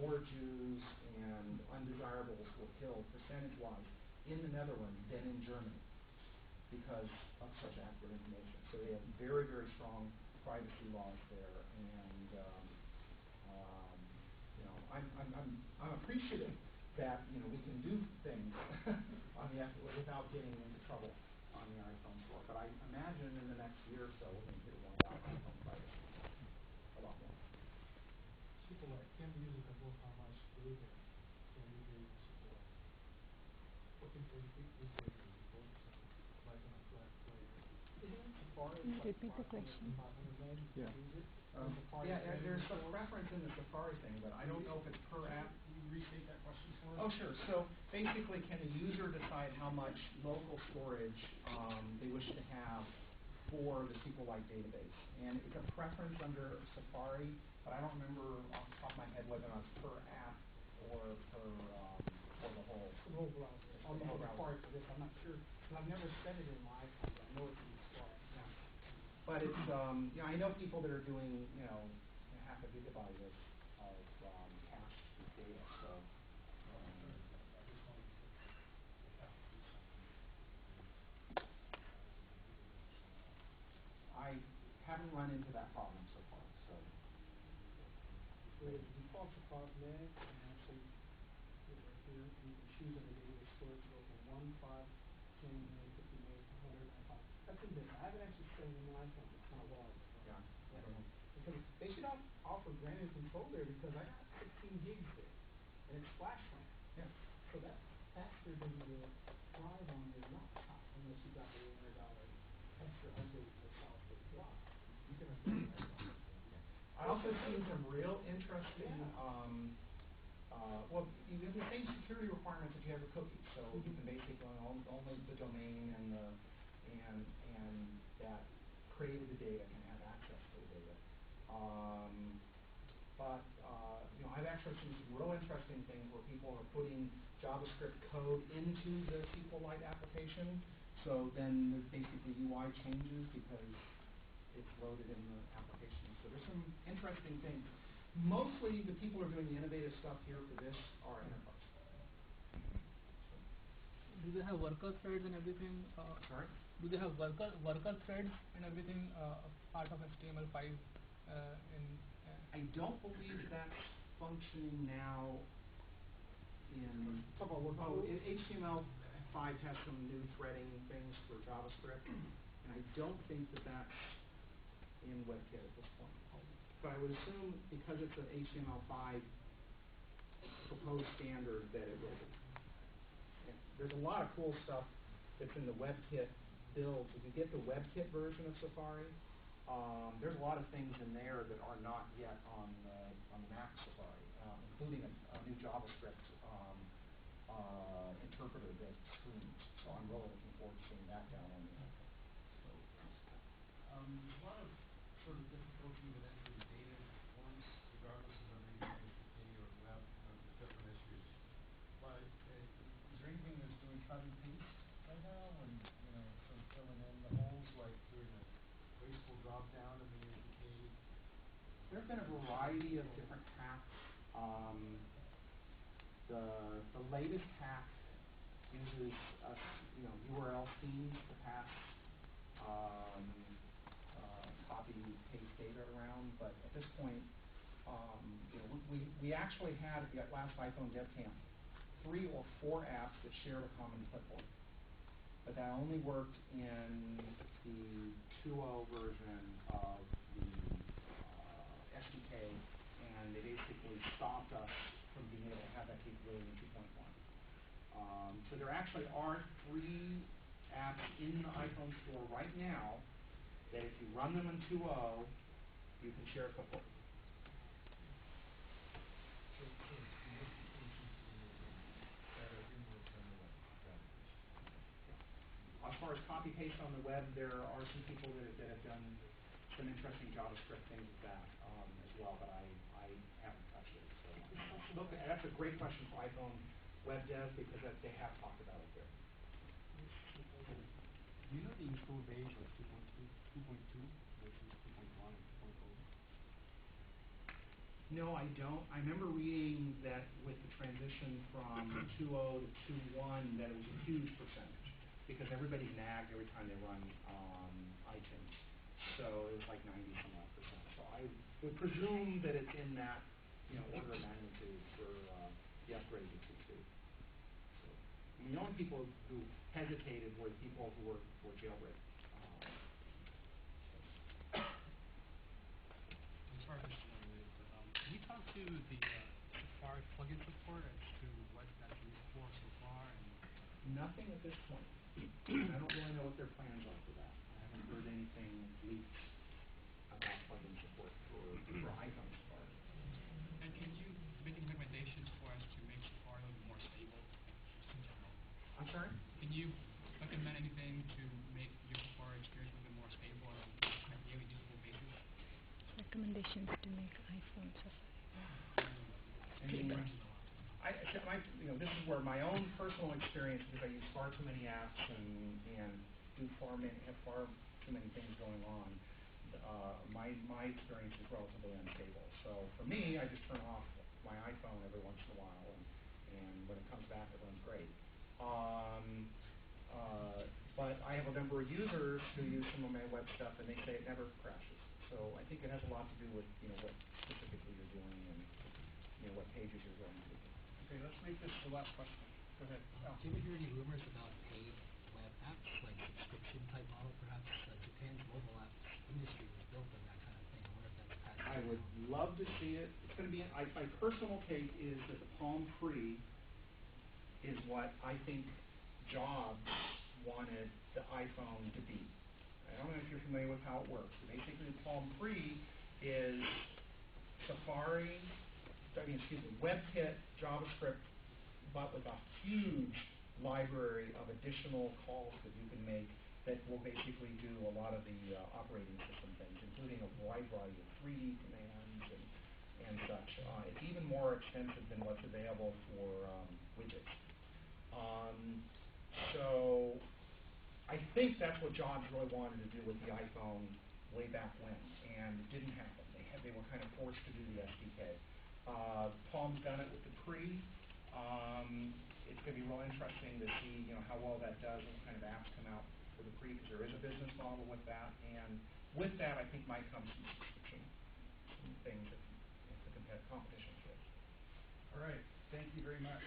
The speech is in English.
more Jews and undesirables were killed, percentage-wise, in the Netherlands than in Germany because of such accurate information. So they have very, very strong privacy laws there, and I'm appreciative that we can do things on the without getting into trouble on the iPhone store. But I imagine in the next year or so we're going to hear more about iPhone privacy, a lot more. People like can use it to both how much data can you be able to support. What can you do like on a flat player? Can you repeat the question? Yeah. There's a preference in the Safari thing, but I don't know if it's per app. Can you restate that question for us? Oh, sure. So basically, can a user decide how much local storage they wish to have for the SQLite database? And it's a preference under Safari, but I don't remember off the top of my head whether or not it's per app or per for the whole. The whole browser. On the whole browser. For this, I'm not sure. I've never set it in my iPhone, but I know it can be stored. Yeah. But it's I know people that are doing half a gigabyte of cached data. So I haven't run into that problem so far. So the default Safari and actually here you can choose in the data storage to go from 1, 5, 10, 50 meg, 100, 5. That's in this. I haven't actually set it in my iPhone. It's kind of large. yeah, I don't know. Because they should offer granted control there because I got 16 gigs there, and it's flash RAM. Yeah. So that's faster than the drive on your laptop, unless you got the $800 extra update for solid state drive. You can upgrade that. I also seen some real interesting. Well, you have the same security requirements that you have with cookies. So you can basically only the domain and that created the data can have access to the data. But I've actually seen some real interesting things where people are putting JavaScript code into the SQLite application. So then basically UI changes because it's loaded in the application. So there's some interesting things. Mostly the people who are doing the innovative stuff here for this are enterprise. Do they have worker threads and everything? Sorry? Do they have worker threads and everything part of HTML5? I don't believe that's functioning now in HTML5 has some new threading things for JavaScript, and I don't think that that's in WebKit at this point. But I would assume because it's an HTML5 proposed standard that it will be. Yeah. There's a lot of cool stuff that's in the WebKit builds. If you get the WebKit version of Safari, there's a lot of things in there that are not yet on the Mac Safari, including a new JavaScript interpreter that screens. So I'm really looking forward to seeing that down on the iPhone. There's a lot of sort of difficulty with entering data once, regardless of whether you're using HTTP or web, with different issues. But is there anything that's doing cut and paste right now, and sort of filling in the holes, like doing a wasteful drop down in the HTTP? There's been a variety of different hacks. The latest hack uses URL themes to pass copy paste data around, but at this point, we actually had at the last iPhone Dev Camp 3 or 4 apps that shared a common clipboard, but that only worked in the 2.0 version of the SDK, and they basically stopped us from being able to have that capability in 2.1. So there actually are 3 apps in the iPhone store right now that if you run them in 2.0, you can share a clipboard. As far as copy paste on the web, there are some people that have done some interesting JavaScript things with that as well, but I haven't touched it. So that's a great question for iPhone web dev because they have talked about it there. Do you know the install base of 2.2 versus 2.1 and 2.0? No, I don't. I remember reading that with the transition from 2.0 to 2.1 that it was a huge percentage because everybody nagged every time they run iTunes. So it was like 90-some odd percent. So I would presume that it's in that order of magnitude for the upgrade to 2.2. So, I mean, the only people who hesitated were the people who were jailbreak. I'm sorry if this is unrelated, but can you talk to the Safari plugin support as to what that's used for so far? And Nothing at this point. I don't really know what their plans are for that. I haven't heard anything leaked about plugin support for iPhone Safari. and can you make any recommendations for us to make Safari a little bit more stable, just in general? I'm sorry? Can you recommend anything to make your Safari experience a little bit more stable on a daily usable basis? Recommendations to make iPhone Safari. I mean, this is where my own personal experience, because I use far too many apps and have far too many things going on. My experience is relatively unstable. So for me, I just turn off my iPhone every once in a while, and when it comes back, it runs great. But I have a number of users who use some of my web stuff, and they say it never crashes. So I think it has a lot to do with what specifically you're doing and what pages you're going to. Okay, let's make this the last question. Go ahead. Al. Do you ever hear any rumors about paid web apps, like subscription type model? Perhaps Japan's mobile app industry was built on that kind of thing. I wonder if that's passed. I would love to see it. It's going to be. My personal take is that the Palm Pre is what I think Jobs wanted the iPhone to be. I don't know if you're familiar with how it works. But basically, the Palm Pre is WebKit, JavaScript, but with a huge library of additional calls that you can make that will basically do a lot of the operating system things, including a wide variety of 3D commands and such. It's even more extensive than what's available for widgets. So I think that's what Jobs really wanted to do with the iPhone way back when, and it didn't happen. They were kind of forced to do the SDK. Palm's done it with the Pre. It's going to be real interesting to see how well that does and what kind of apps come out for the Pre, because there is a business model with that, and with that I think might come some subscription, some things that if the competition shifts. All right. Thank you very much.